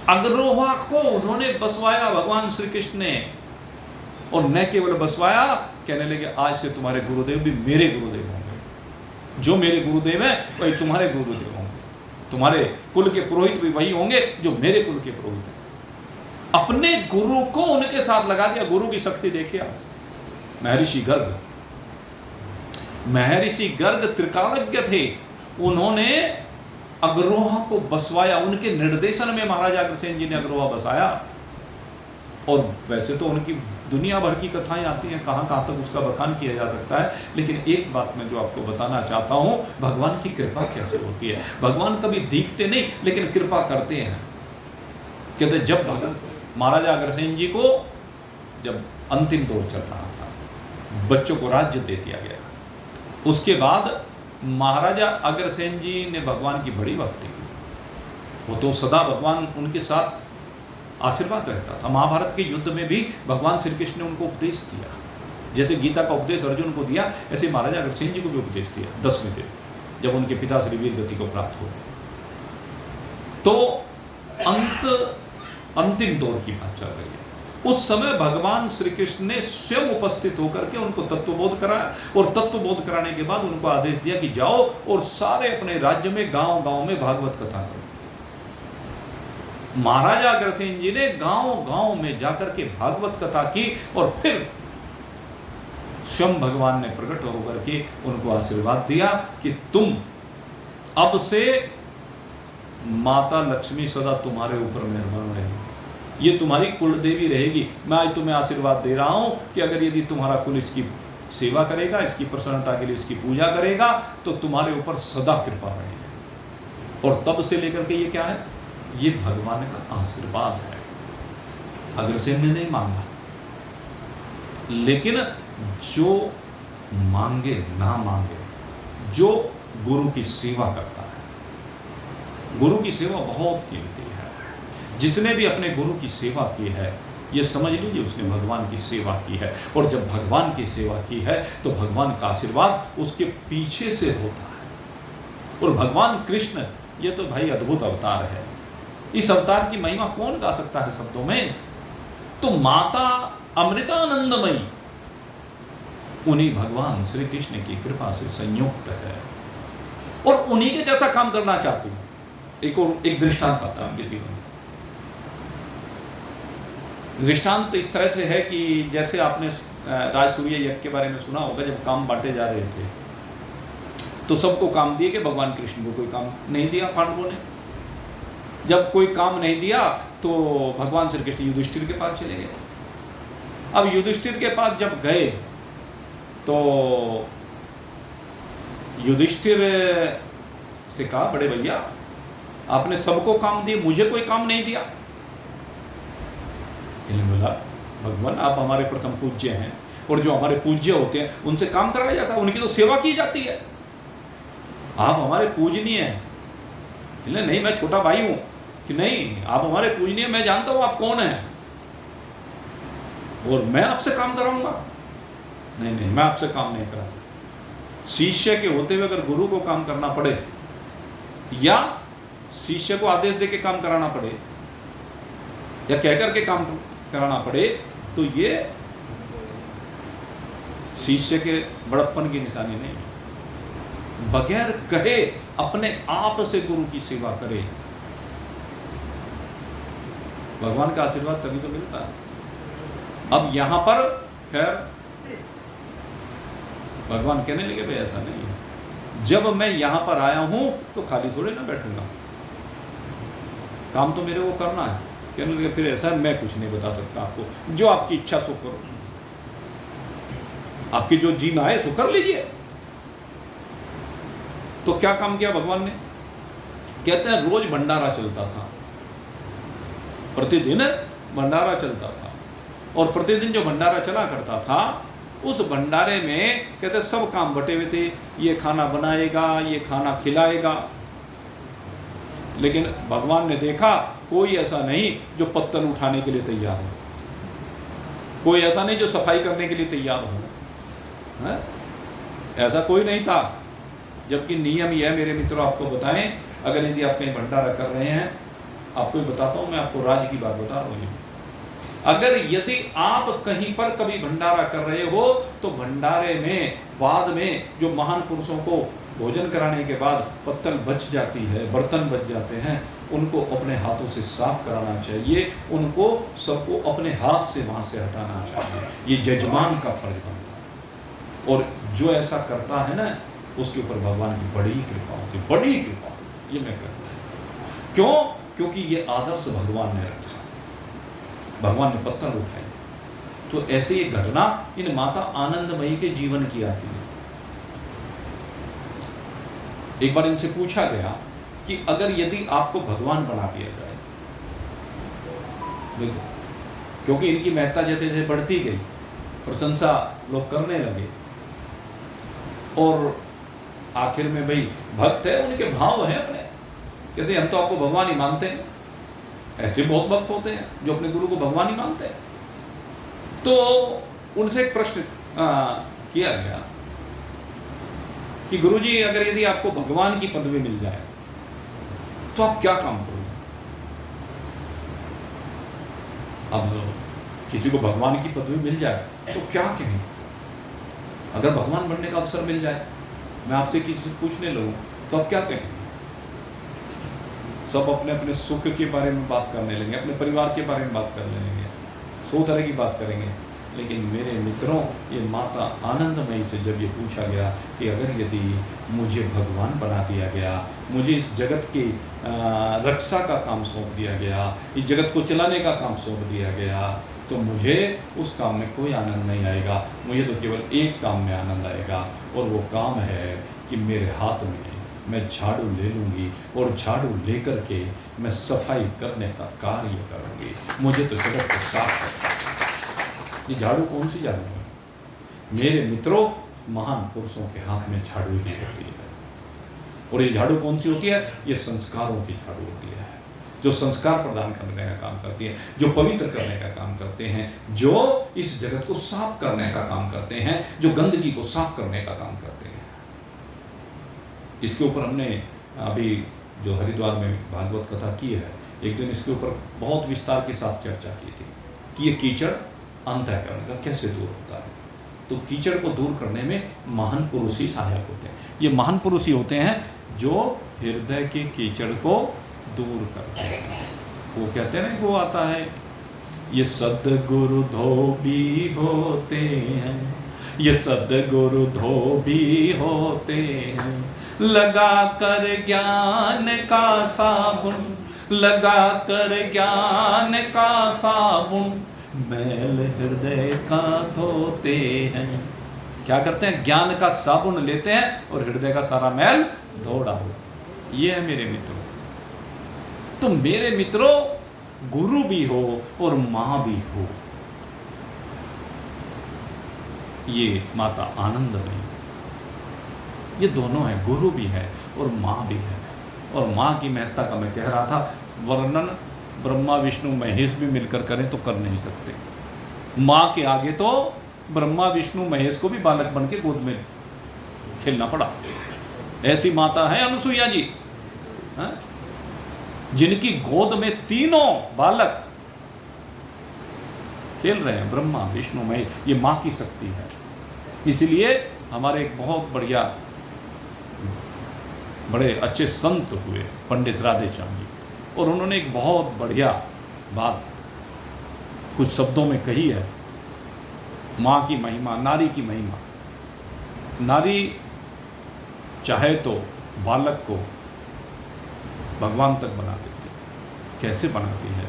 Speaker 1: अग्रोहा को उन्होंने बसवाया भगवान श्री कृष्ण ने। और न केवल बसवाया, कहने लगे आज से तुम्हारे गुरुदेव भी मेरे गुरुदेव होंगे, जो मेरे गुरुदेव हैं वही तुम्हारे गुरुदेव होंगे, तुम्हारे कुल के पुरोहित भी वही होंगे जो मेरे कुल के पुरोहित हैं। अपने गुरु को उनके साथ लगा दिया। गुरु की शक्ति देखिए आप। महर्षि गर्ग त्रिकालज्ञ थे, उन्होंने अग्रोहा को बसवाया। उनके निर्देशन में महाराजा अग्रसेन जी ने अग्रोहा बसाया। और वैसे तो उनकी दुनिया भर की कथाएं आती हैं, कहां कहां तक उसका बखान किया जा सकता है, लेकिन एक बात मैं जो आपको बताना चाहता हूं, भगवान की कृपा कैसे होती है। भगवान कभी दिखते नहीं, लेकिन कृपा करते हैं। कहते जब महाराजा अग्रसेन जी को जब अंतिम दौर चल रहा था, बच्चों को राज्य दे दिया गया, उसके बाद महाराजा अग्रसेन जी ने भगवान की बड़ी भक्ति की। वो तो सदा भगवान उनके साथ आशीर्वाद रहता था। महाभारत के युद्ध में भी भगवान श्री कृष्ण ने उनको उपदेश दिया। जैसे गीता का उपदेश अर्जुन को दिया, ऐसे महाराजा अग्रसेन जी को भी उपदेश दिया 10वें दिन, जब उनके पिता श्री वीर गति को प्राप्त हो। तो अंतिम दौर की बात चल रही है। उस समय भगवान श्री कृष्ण ने स्वयं उपस्थित होकर के उनको तत्वबोध कराया। और तत्वबोध कराने के बाद उनको आदेश दिया कि जाओ और सारे अपने राज्य में गांव-गांव में भागवत कथा करो। महाराजा अग्रसेन जी ने गांव-गांव में जाकर के भागवत कथा की, और फिर स्वयं भगवान ने प्रकट होकर के उनको आशीर्वाद दिया कि तुम अब से माता लक्ष्मी सदा तुम्हारे ऊपर मेहरबान रहेगी, ये तुम्हारी कुल देवी रहेगी। मैं आज तुम्हें आशीर्वाद दे रहा हूं कि अगर यदि तुम्हारा कुल इसकी सेवा करेगा, इसकी प्रसन्नता के लिए इसकी पूजा करेगा, तो तुम्हारे ऊपर सदा कृपा रहेगी। और तब से लेकर के ये क्या है? ये भगवान का आशीर्वाद है। अग्रसेन ने नहीं मांगा, लेकिन जो मांगे ना मांगे, जो गुरु की सेवा करता है, गुरु की सेवा बहुत कीमती है। जिसने भी अपने गुरु की सेवा की है, ये समझ लीजिए उसने भगवान की सेवा की है। और जब भगवान की सेवा की है, तो भगवान का आशीर्वाद उसके पीछे से होता है। और भगवान कृष्ण ये तो भाई अद्भुत अवतार है। इस अवतार की महिमा कौन गा सकता है शब्दों में? तो माता अमृतानंदमयी उन्हीं भगवान श्री कृष्ण की कृपा से संयुक्त है, और उन्हीं के जैसा काम करना चाहती हूं। एक दृष्टांत आता है उनके जीवन में। दृष्टांत इस तरह से है कि जैसे आपने राजसूय यज्ञ के बारे में सुना होगा, जब काम बांटे जा रहे थे तो सबको काम दिए कि भगवान कृष्ण को कोई काम नहीं दिया पांडवों ने। जब कोई काम नहीं दिया तो भगवान श्री कृष्ण युधिष्ठिर के पास चले गए। अब युधिष्ठिर के पास जब गए तो युधिष्ठिर से कहा, बड़े भैया आपने सबको काम दिए, मुझे कोई काम नहीं दिया। बोला, भगवान आप हमारे प्रथम पूज्य हैं, और जो हमारे पूज्य होते हैं उनसे काम कराया जाता है, उनकी तो सेवा की जाती है। आप हमारे पूजनीय हैं। नहीं, मैं छोटा भाई हूं, कि नहीं आप हमारे पूजनीय, मैं जानता हूं आप कौन है और मैं आपसे काम कराऊंगा। नहीं नहीं, मैं आपसे काम नहीं करा सकता। शिष्य के होते हुए अगर गुरु को काम करना पड़े या शिष्य को आदेश देके काम कराना पड़े या कह करके काम कराना पड़े, तो ये शिष्य के बड़प्पन की निशानी नहीं है। बगैर कहे अपने आप से गुरु की सेवा करे, भगवान का आशीर्वाद तभी तो मिलता है। अब यहां पर खैर भगवान कहने लगे भाई ऐसा नहीं है, जब मैं यहां पर आया हूं तो खाली थोड़े ना बैठूंगा, काम तो मेरे को करना है। कहने लगे फिर ऐसा मैं कुछ नहीं बता सकता आपको, जो आपकी इच्छा सो करो, आपकी जो जी में आए सो कर लीजिए। तो क्या काम किया भगवान ने? कहते हैं रोज भंडारा चलता था, प्रतिदिन भंडारा चलता था, और प्रतिदिन जो भंडारा चला करता था उस भंडारे में कहते सब काम बटे हुए थे, ये खाना बनाएगा, ये खाना खिलाएगा। लेकिन भगवान ने देखा कोई ऐसा नहीं जो पत्तल उठाने के लिए तैयार हो, कोई ऐसा नहीं जो सफाई करने के लिए तैयार हो, है? ऐसा कोई नहीं था। जबकि नियम यह है मेरे मित्रों, आपको बताएं, अगर यदि आप कहीं भंडारा कर रहे हैं, आपको बताता हूं, मैं आपको राज की बात बता रहा हूं, अगर यदि आप कहीं पर कभी भंडारा कर रहे हो तो भंडारे में बाद में जो महान पुरुषों को भोजन कराने के बाद पत्तल बच जाती है, बर्तन बच जाते हैं, उनको अपने हाथों से साफ कराना चाहिए, उनको सबको अपने हाथ से वहां से हटाना चाहिए। ये जजमान का फर्ज बनता है, और जो ऐसा करता है ना उसके ऊपर भगवान की बड़ी कृपा होती है, बड़ी कृपा होती है। ये मैं कहता हूं, क्यों? क्योंकि ये आदर्श भगवान ने रखा, भगवान ने पत्थर उठाए। तो ऐसी एक घटना इन माता आनंदमयी के जीवन की आती है। एक बार इनसे पूछा गया कि अगर यदि आपको भगवान बना दिया जाए, देखो क्योंकि इनकी महत्ता जैसे जैसे बढ़ती गई, प्रशंसा लोग करने लगे, और आखिर में भाई भक्त है, उनके भाव हैं अपने, कहते हम तो आपको भगवान ही मानते हैं। ऐसे बहुत भक्त होते हैं जो अपने गुरु को भगवान ही मानते हैं। तो उनसे एक प्रश्न किया गया कि गुरुजी अगर यदि आपको भगवान की पदवी मिल जाए तो आप क्या काम करोगे? अब किसी को भगवान की पदवी मिल जाए तो क्या कहें? अगर भगवान बनने का अवसर मिल जाए, मैं आपसे किसी से पूछने लगूं तो आप क्या कहेंगे? सब अपने अपने सुख के बारे में बात करने लगे, अपने परिवार के बारे में बात करने लगे, 100 तरह की बात करेंगे। लेकिन मेरे मित्रों, ये माता आनंदमयी से जब ये पूछा गया कि अगर यदि मुझे भगवान बना दिया गया, मुझे इस जगत की रक्षा का काम सौंप दिया गया, इस जगत को चलाने का काम सौंप दिया गया, तो मुझे उस काम में कोई आनंद नहीं आएगा। मुझे तो केवल एक काम में आनंद आएगा, और वो काम है कि मेरे हाथ में मैं झाड़ू ले लूँगी, और झाड़ू लेकर के मैं सफाई करने का कार्य करूँगी। मुझे तो जगत को साफ करना। ये झाड़ू कौन सी झाड़ू है? मेरे मित्रों, महान पुरुषों के हाथ में झाड़ू नहीं होती है। और ये झाड़ू कौन सी होती है? ये संस्कारों की झाड़ू होती है, जो संस्कार प्रदान करने का काम करती है, जो पवित्र करने का काम करते हैं, जो इस जगत को साफ करने का काम करते हैं, जो गंदगी को साफ करने का काम करते हैं। इसके ऊपर हमने अभी जो हरिद्वार में भागवत कथा की है, एक दिन इसके ऊपर बहुत विस्तार के साथ चर्चा की थी कि ये कीचड़ अंतःकरण का कैसे दूर होता है। तो कीचड़ को दूर करने में महान पुरुष ही सहायक होते हैं। ये महान पुरुष ही होते हैं जो हृदय के कीचड़ को दूर करते हैं। वो कहते हैं ना, वो आता है, ये सद्गुरु धोबी होते हैं, ये सद्गुरु धोबी होते हैं, लगा कर ज्ञान का साबुन, लगा कर ज्ञान का साबुन, मैल हृदय का धोते हैं। क्या करते हैं? ज्ञान का साबुन लेते हैं और हृदय का सारा मैल धो डालो। ये है मेरे मित्रों। तो मेरे मित्रों, गुरु भी हो और मां भी हो, ये माता आनंदमयी, ये दोनों है, गुरु भी है और मां भी है। और मां की महत्ता का मैं कह रहा था, वर्णन ब्रह्मा विष्णु महेश भी मिलकर करें तो कर नहीं सकते। माँ के आगे तो ब्रह्मा विष्णु महेश को भी बालक बन के गोद में खेलना पड़ा। ऐसी माता है अनुसुईया जी, जिनकी गोद में तीनों बालक खेल रहे हैं, ब्रह्मा विष्णु महेश। ये माँ की शक्ति है। इसलिए हमारे एक बहुत बढ़िया बड़े अच्छे संत हुए पंडित राधेश्याम जी, और उन्होंने एक बहुत बढ़िया बात कुछ शब्दों में कही है। माँ की महिमा, नारी की महिमा। नारी चाहे तो बालक को भगवान तक बना देती। कैसे बनाती है?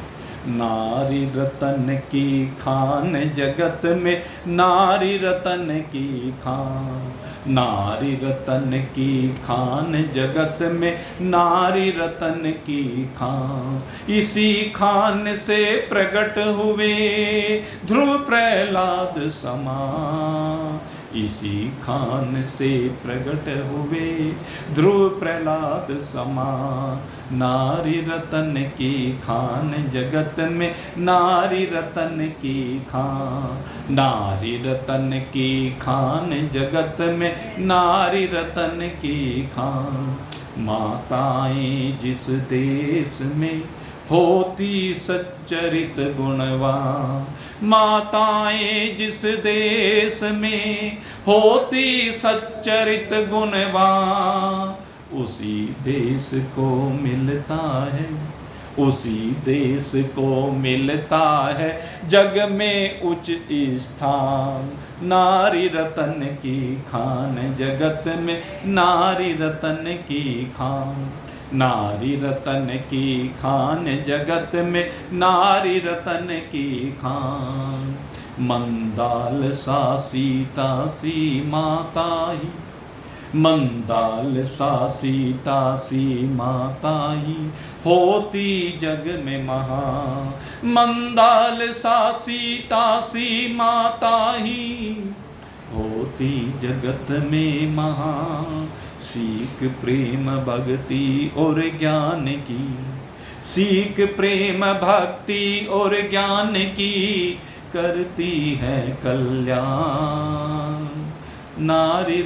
Speaker 1: नारी रतन की खान जगत में, नारी रतन की खान, नारी रतन की खान जगत में, नारी रतन की खान। इसी खान से प्रकट हुए ध्रुव प्रहलाद समा, इसी खान से प्रकट हुए ध्रुव प्रहलाद समा। नारी रतन की खान जगत में, नारी रतन की खान, नारी रतन की खान जगत में, नारी रतन की खान। माताएं जिस देश में होती सच्चरित गुणवान, माताएं जिस देश में होती सच्चरित गुणवान, उसी देश को मिलता है, उसी देश को मिलता है जग में उच्च स्थान। नारी रतन की खान जगत में, नारी रतन की खान, नारी रतन की खान जगत में, नारी रतन की खान। मंदाल सा सीता सी माताई, मंदाल सा सीता सी माताई, होती जग में महा। मंदाल सा सीता सी माताई, होती जगत में महा। सीख प्रेम भक्ति और ज्ञान की, सीख प्रेम भक्ति और ज्ञान की, करती है कल्याण। नारी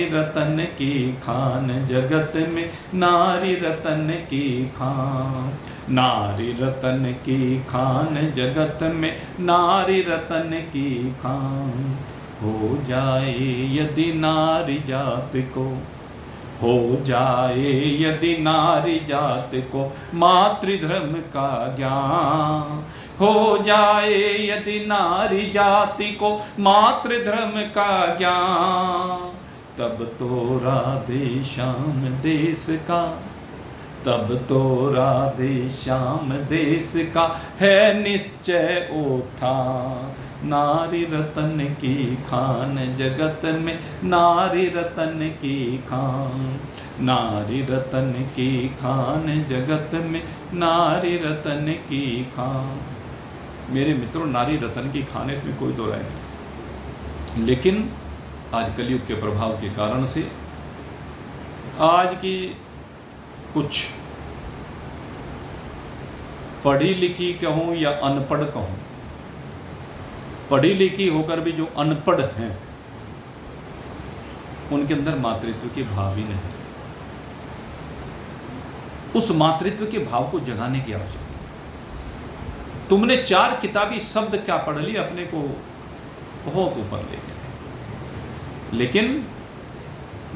Speaker 1: रतन की खान जगत में, नारी रतन की खान, नारी रतन की खान जगत में, नारी रतन की खान। हो जाए यदि नारी जात को, हो जाए यदि नारी जात को मातृधर्म का ज्ञान, हो जाए यदि नारी जाति को मातृधर्म का ज्ञान, तब तो राधे श्याम देश का, तब तो राधे श्याम देश का है निश्चय उत्थान। नारी रतन की खान जगत में, नारी रतन की खान, नारी रतन की खान जगत में, नारी रतन की खान। मेरे मित्रों, नारी रतन की खान, इसमें कोई दो राय नहीं। लेकिन आज कलयुग के प्रभाव के कारण से आज की कुछ पढ़ी लिखी कहूँ या अनपढ़ कहूँ, पढ़ी लिखी होकर भी जो अनपढ़ हैं, उनके अंदर मातृत्व के भाव ही नहीं। उस मातृत्व के भाव को जगाने की आवश्यकता। तुमने 4 किताबी शब्द क्या पढ़ लिए, अपने को बहुत ऊपर ले गए, लेकिन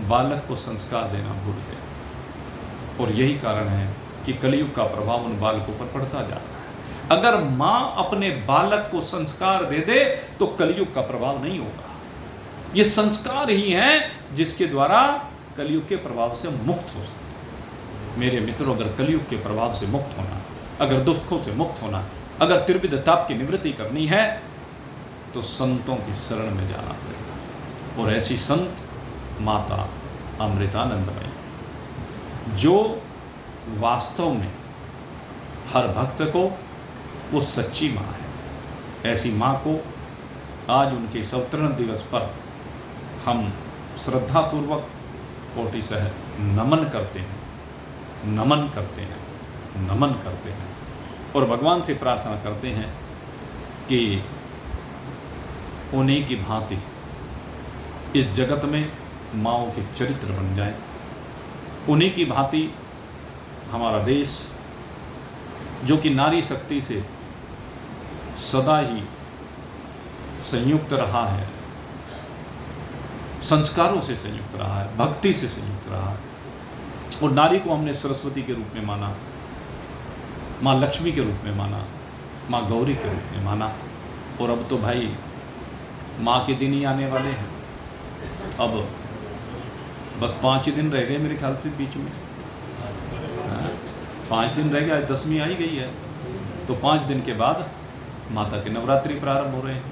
Speaker 1: बालक को संस्कार देना भूल गए। और यही कारण है कि कलयुग का प्रभाव उन बालकों पर पड़ता जा रहा है। अगर मां अपने बालक को संस्कार दे दे तो कलयुग का प्रभाव नहीं होगा। ये संस्कार ही है जिसके द्वारा कलयुग के प्रभाव से मुक्त हो सकते। मेरे मित्रों, अगर कलयुग के प्रभाव से मुक्त होना, अगर दुखों से मुक्त होना, अगर त्रिविध ताप की निवृत्ति करनी है, तो संतों की शरण में जाना पड़ेगा। और ऐसी संत माता अमृतानंदमयी, जो वास्तव में हर भक्त को वो सच्ची माँ है। ऐसी माँ को आज उनके इस अवतरण दिवस पर हम श्रद्धापूर्वक कोटि सह नमन करते हैं, नमन करते हैं। नमन करते हैं और भगवान से प्रार्थना करते हैं कि उन्हीं की भांति इस जगत में माँओं के चरित्र बन जाए, उन्हीं की भांति हमारा देश जो कि नारी शक्ति से सदा ही संयुक्त रहा है, संस्कारों से संयुक्त रहा है, भक्ति से संयुक्त रहा है, और नारी को हमने सरस्वती के रूप में माना, माँ लक्ष्मी के रूप में माना, माँ गौरी के रूप में माना, और अब तो भाई माँ के दिन ही आने वाले हैं। अब बस 5 ही दिन रह गए मेरे ख्याल से बीच में, 5 दिन रह गए, आज 10वीं आई गई है, तो 5 दिन के बाद माता के नवरात्रि प्रारंभ हो रहे हैं।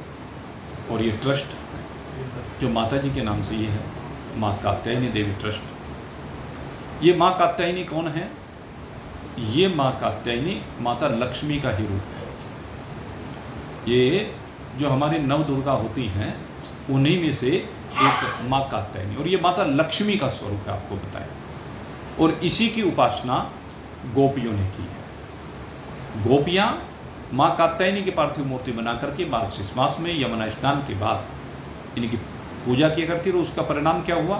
Speaker 1: और ये ट्रस्ट जो माता जी के नाम से ये है, माँ कात्यायनी देवी ट्रस्ट। ये माँ कात्यायनी कौन है? ये माँ कात्यायनी माता लक्ष्मी का ही रूप है। ये जो हमारी नव दुर्गा होती हैं उन्हीं में से एक माँ कात्यायनी, और ये माता लक्ष्मी का स्वरूप है, आपको बताया। और इसी की उपासना गोपियों ने की है। गोपियाँ माँ कात्यायनी की पार्थिव मूर्ति बना करके मार्गशीर्ष मास में यमुना स्नान के बाद इनकी पूजा किया करती, और उसका परिणाम क्या हुआ?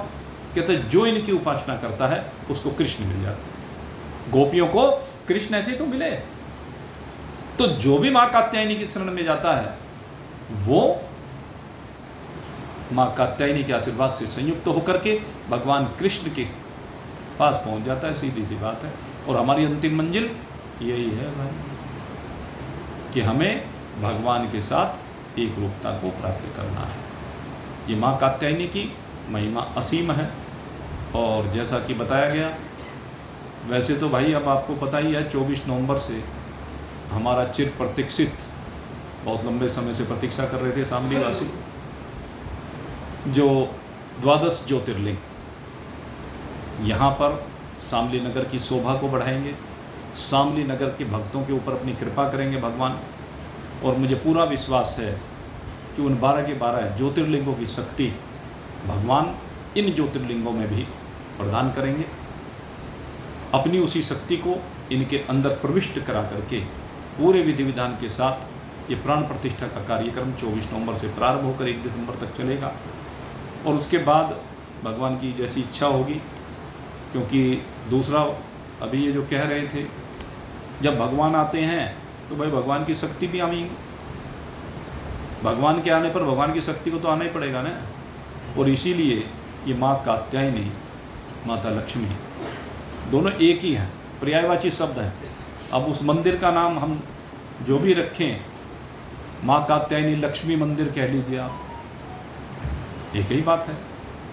Speaker 1: कहते जो इनकी उपासना करता है उसको कृष्ण मिल जाता है। गोपियों को कृष्ण ऐसे तो मिले। तो जो भी माँ कात्यायनी की शरण में जाता है वो माँ कात्यायनी के आशीर्वाद से संयुक्त होकर के भगवान कृष्ण के पास पहुंच जाता है। सीधी सी बात है। और हमारी अंतिम मंजिल यही है भाई कि हमें भगवान के साथ एक रूपता को प्राप्त करना है। ये माँ कात्यायनी की महिमा असीम है। और जैसा कि बताया गया, वैसे तो भाई अब आपको पता ही है 24 नवंबर से हमारा चिर प्रतीक्षित, बहुत लंबे समय से प्रतीक्षा कर रहे थे शामली वासी, जो 12 ज्योतिर्लिंग यहाँ पर शामली नगर की शोभा को बढ़ाएंगे, शामली नगर के भक्तों के ऊपर अपनी कृपा करेंगे भगवान। और मुझे पूरा विश्वास है कि उन 12 के 12 ज्योतिर्लिंगों की शक्ति भगवान इन ज्योतिर्लिंगों में भी प्रदान करेंगे। अपनी उसी शक्ति को इनके अंदर प्रविष्ट करा करके पूरे विधि विधान के साथ ये प्राण प्रतिष्ठा का कार्यक्रम 24 नवंबर से प्रारंभ होकर 1 दिसंबर तक चलेगा। और उसके बाद भगवान की जैसी इच्छा होगी, क्योंकि दूसरा अभी ये जो कह रहे थे, जब भगवान आते हैं तो भाई भगवान की शक्ति भी आएगी। भगवान के आने पर भगवान की शक्ति को तो आना ही पड़ेगा ना। और इसीलिए ये माँ कात्यायनी, माता लक्ष्मी दोनों एक ही हैं, पर्यायवाची शब्द हैं। अब उस मंदिर का नाम हम जो भी रखें, माँ कात्यायनी लक्ष्मी मंदिर कह लीजिए आप, एक ही बात है।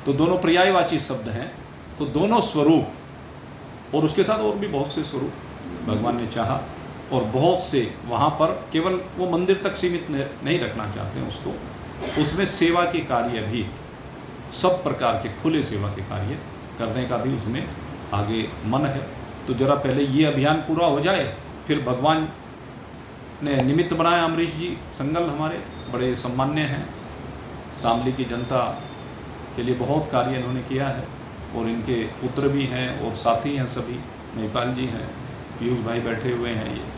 Speaker 1: तो दोनों पर्यायवाची शब्द हैं, तो दोनों स्वरूप, और उसके साथ और भी बहुत से स्वरूप भगवान ने चाहा। और बहुत से वहाँ पर केवल वो मंदिर तक सीमित नहीं रखना चाहते हैं उसको, उसमें सेवा के कार्य भी, सब प्रकार के खुले सेवा के कार्य करने का भी उसमें आगे मन है। तो जरा पहले ये अभियान पूरा हो जाए, फिर भगवान ने निमित्त बनाया। अमरीश जी संगल हमारे बड़े सम्मान्य हैं, शामली की जनता के लिए बहुत कार्य इन्होंने किया है, और इनके पुत्र भी हैं और साथी हैं सभी, महिपाल जी हैं, पीयूष भाई बैठे हुए हैं, ये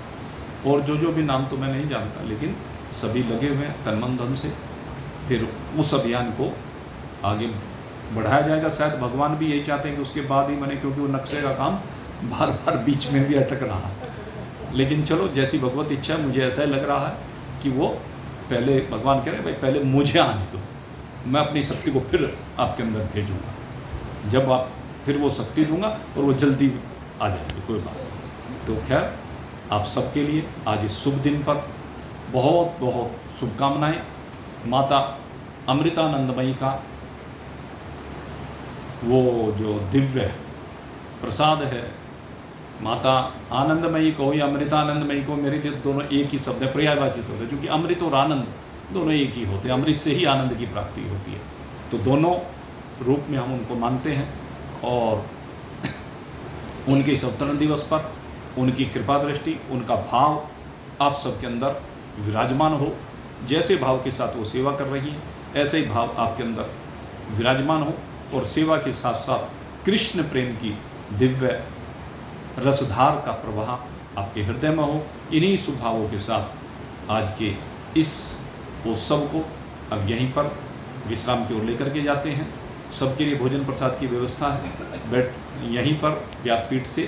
Speaker 1: और जो भी नाम तो मैं नहीं जानता, लेकिन सभी लगे हुए हैं तन मन धन से। फिर उस अभियान को आगे बढ़ाया जाएगा। शायद भगवान भी यही चाहते हैं कि उसके बाद ही बने, क्योंकि वो नक्शे का काम बार बार बीच में भी अटक रहा है। लेकिन चलो जैसी भगवत इच्छा है, मुझे ऐसा ही लग रहा है कि वो पहले भगवान कह रहे हैं भाई पहले मुझे आने दो, मैं अपनी शक्ति को फिर आपके अंदर भेजूँगा। जब आप फिर वो शक्ति दूंगा और वो जल्दी आ जाएगी, कोई बात नहीं। तो खैर आप सबके लिए आज इस शुभ दिन पर बहुत बहुत शुभकामनाएं। माता अमृतानंदमयी का वो जो दिव्य प्रसाद है, माता आनंदमयी को या अमृतानंदमयी को, मेरे लिए दोनों एक ही शब्द है, पर्यायवाची शब्द है, क्योंकि अमृत और आनंद दोनों एक ही होते हैं। अमृत से ही आनंद की प्राप्ति होती है। तो दोनों रूप में हम उनको मानते हैं। और उनके इस अवतरण दिवस पर उनकी कृपा दृष्टि, उनका भाव आप सबके अंदर विराजमान हो। जैसे भाव के साथ वो सेवा कर रही है, ऐसे ही भाव आपके अंदर विराजमान हो। और सेवा के साथ साथ कृष्ण प्रेम की दिव्य रसधार का प्रवाह आपके हृदय में हो। इन्हीं सुभावों के साथ आज के इस उत्सव को अब यहीं पर विश्राम की ओर लेकर के जाते हैं। सबके लिए भोजन प्रसाद की व्यवस्था है, बैठ यहीं पर व्यासपीठ से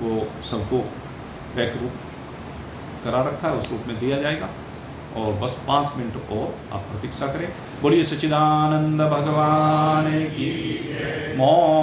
Speaker 1: वो सबको पैक रूप करा रखा है, उस रूप में दिया जाएगा। और बस 5 मिनट और आप प्रतीक्षा करें। बोलिए सच्चिदानंद भगवान की। मौन